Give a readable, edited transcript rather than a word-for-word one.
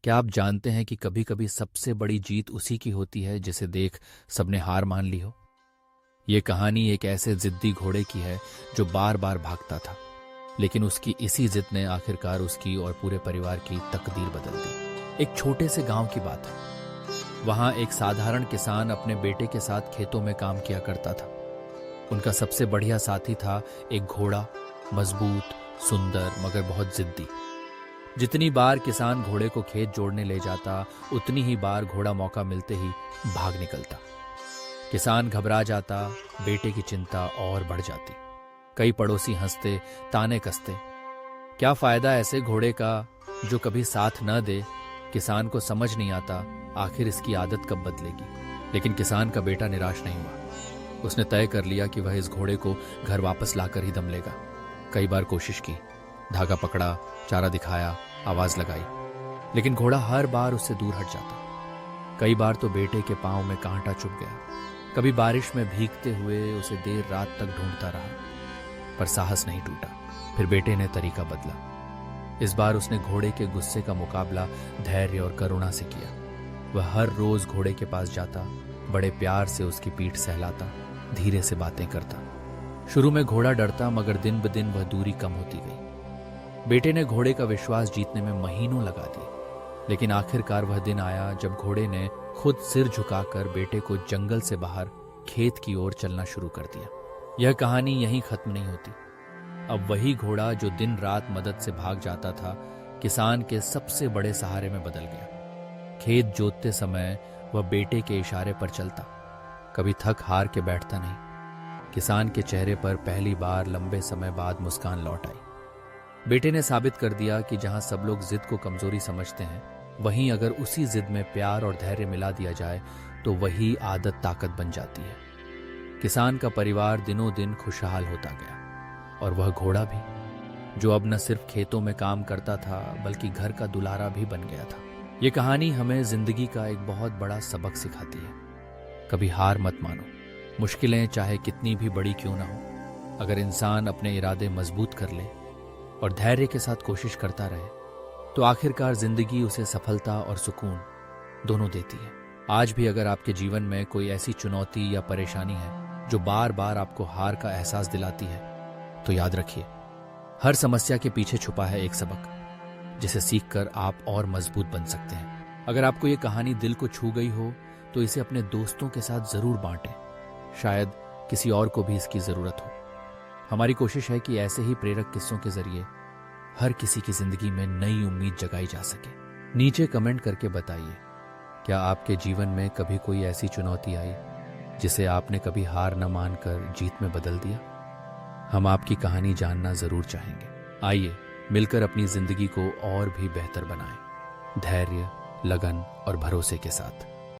क्या आप जानते हैं कि कभी कभी सबसे बड़ी जीत उसी की होती है जिसे देख सबने हार मान ली हो। ये कहानी एक ऐसे जिद्दी घोड़े की है जो बार बार भागता था, लेकिन उसकी इसी जिद ने आखिरकार उसकी और पूरे परिवार की तकदीर बदल दी। एक छोटे से गांव की बात है। वहां एक साधारण किसान अपने बेटे के साथ खेतों में काम किया करता था। उनका सबसे बढ़िया साथी था एक घोड़ा, मजबूत, सुंदर मगर बहुत जिद्दी। जितनी बार किसान घोड़े को खेत जोड़ने ले जाता, उतनी ही बार घोड़ा मौका मिलते ही भाग निकलता। किसान घबरा जाता, बेटे की चिंता और बढ़ जाती। कई पड़ोसी हंसते, ताने कसते। क्या फायदा ऐसे घोड़े का जो कभी साथ न दे। किसान को समझ नहीं आता आखिर इसकी आदत कब बदलेगी। लेकिन किसान का बेटा निराश नहीं हुआ। उसने तय कर लिया कि वह इस घोड़े को घर वापस लाकर ही दम लेगा। कई बार कोशिश की, धागा पकड़ा, चारा दिखाया, आवाज लगाई, लेकिन घोड़ा हर बार उससे दूर हट जाता। कई बार तो बेटे के पांव में कांटा चुभ गया। कभी बारिश में भीगते हुए उसे देर रात तक ढूंढता रहा, पर साहस नहीं टूटा। फिर बेटे ने तरीका बदला। इस बार उसने घोड़े के गुस्से का मुकाबला धैर्य और करुणा से किया। वह हर रोज घोड़े के पास जाता, बड़े प्यार से उसकी पीठ सहलाता, धीरे से बातें करता। शुरू में घोड़ा डरता, मगर दिन ब दिन वह दूरी कम होती गई। बेटे ने घोड़े का विश्वास जीतने में महीनों लगा दिए, लेकिन आखिरकार वह दिन आया जब घोड़े ने खुद सिर झुकाकर बेटे को जंगल से बाहर खेत की ओर चलना शुरू कर दिया। यह कहानी यहीं खत्म नहीं होती। अब वही घोड़ा जो दिन रात मदद से भाग जाता था, किसान के सबसे बड़े सहारे में बदल गया। खेत जोतते समय वह बेटे के इशारे पर चलता, कभी थक हार के बैठता नहीं। किसान के चेहरे पर पहली बार लंबे समय बाद मुस्कान लौट आई। बेटे ने साबित कर दिया कि जहां सब लोग जिद को कमजोरी समझते हैं, वहीं अगर उसी जिद में प्यार और धैर्य मिला दिया जाए तो वही आदत ताकत बन जाती है। किसान का परिवार दिनों दिन खुशहाल होता गया, और वह घोड़ा भी, जो अब न सिर्फ खेतों में काम करता था बल्कि घर का दुलारा भी बन गया था। ये कहानी हमें जिंदगी का एक बहुत बड़ा सबक सिखाती है। कभी हार मत मानो। मुश्किलें चाहे कितनी भी बड़ी क्यों ना हो, अगर इंसान अपने इरादे मजबूत कर ले और धैर्य के साथ कोशिश करता रहे, तो आखिरकार जिंदगी उसे सफलता और सुकून दोनों देती है। आज भी अगर आपके जीवन में कोई ऐसी चुनौती या परेशानी है जो बार बार आपको हार का एहसास दिलाती है, तो याद रखिए, हर समस्या के पीछे छुपा है एक सबक, जिसे सीखकर आप और मजबूत बन सकते हैं। अगर आपको ये कहानी दिल को छू गई हो तो इसे अपने दोस्तों के साथ जरूर बांटें। शायद किसी और को भी इसकी जरूरत हो। हमारी कोशिश है कि ऐसे ही प्रेरक किस्सों के जरिए हर किसी की जिंदगी में नई उम्मीद जगाई जा सके। नीचे कमेंट करके बताइए, क्या आपके जीवन में कभी कोई ऐसी चुनौती आई जिसे आपने कभी हार न मानकर जीत में बदल दिया? हम आपकी कहानी जानना जरूर चाहेंगे। आइए मिलकर अपनी जिंदगी को और भी बेहतर बनाएं, धैर्य, लगन और भरोसे के साथ।